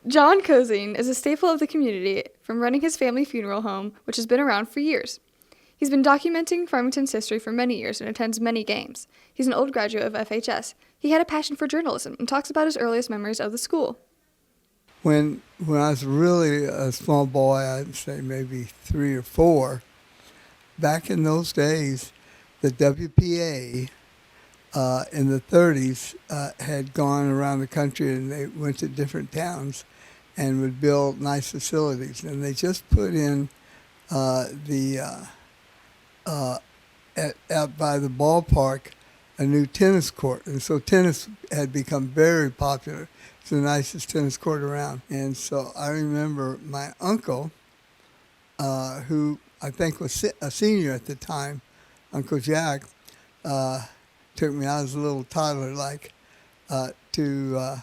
John Cozine is a staple of the community from running his family funeral home, which has been around for years. He's been documenting Farmington's history for many years and attends many games. He's an old graduate of FHS. He had a passion for journalism and talks about his earliest memories of the school. When I was really a small boy, I'd say maybe 3 or 4, back in those days, the WPA in the 30s had gone around the country, and they went to different towns and would build nice facilities. And they just put in out by the ballpark a new tennis court. And so tennis had become very popular. It's the nicest tennis court around. And so I remember my uncle, who I think was a senior at the time, Uncle Jack, took me out as a little toddler, to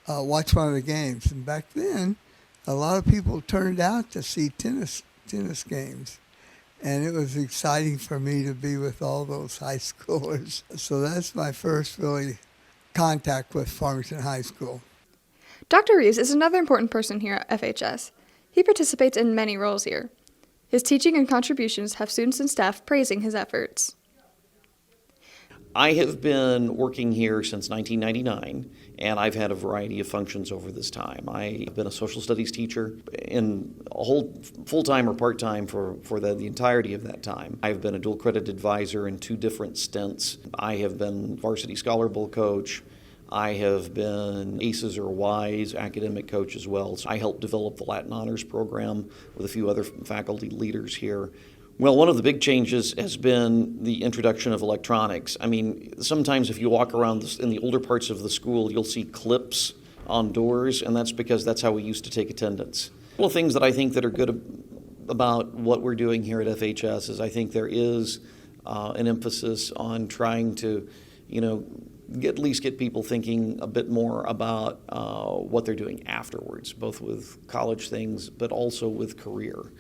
watch one of the games. And back then, a lot of people turned out to see tennis games. And it was exciting for me to be with all those high schoolers. So that's my first really contact with Farmington High School. Dr. Reeves is another important person here at FHS. He participates in many roles here. His teaching and contributions have students and staff praising his efforts. I have been working here since 1999, and I've had a variety of functions over this time. I've been a social studies teacher in a whole full-time or part-time for the entirety of that time. I've been a dual credit advisor in 2 different stints. I have been varsity Scholar Bowl coach. I have been ACES or WISE academic coach as well. So I helped develop the Latin Honors program with a few other faculty leaders here. Well, one of the big changes has been the introduction of electronics. I mean, sometimes if you walk around in the older parts of the school, you'll see clips on doors, and that's because that's how we used to take attendance. One of the things that I think that are good about what we're doing here at FHS is I think there is an emphasis on trying to, at least get people thinking a bit more about what they're doing afterwards, both with college things, but also with career.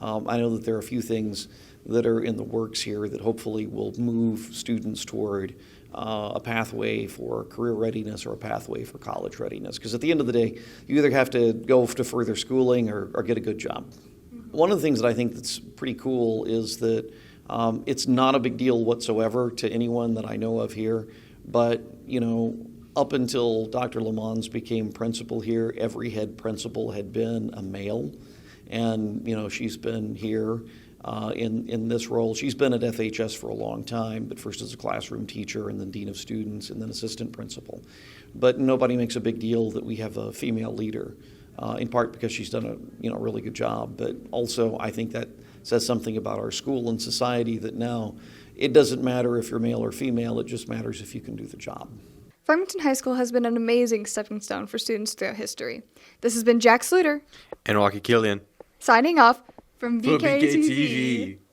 I know that there are a few things that are in the works here that hopefully will move students toward a pathway for career readiness or a pathway for college readiness. Because at the end of the day, you either have to go to further schooling or get a good job. One of the things that I think that's pretty cool is that it's not a big deal whatsoever to anyone that I know of here, but, up until Dr. Lamons became principal here, every head principal had been a male. And, she's been here in this role. She's been at FHS for a long time, but first as a classroom teacher and then dean of students and then assistant principal. But nobody makes a big deal that we have a female leader, in part because she's done a really good job. But also I think that says something about our school and society that now it doesn't matter if you're male or female, it just matters if you can do the job. Farmington High School has been an amazing stepping stone for students throughout history. This has been Jack Sluter And Rocky Killian. signing off from For VKTV. VKTV.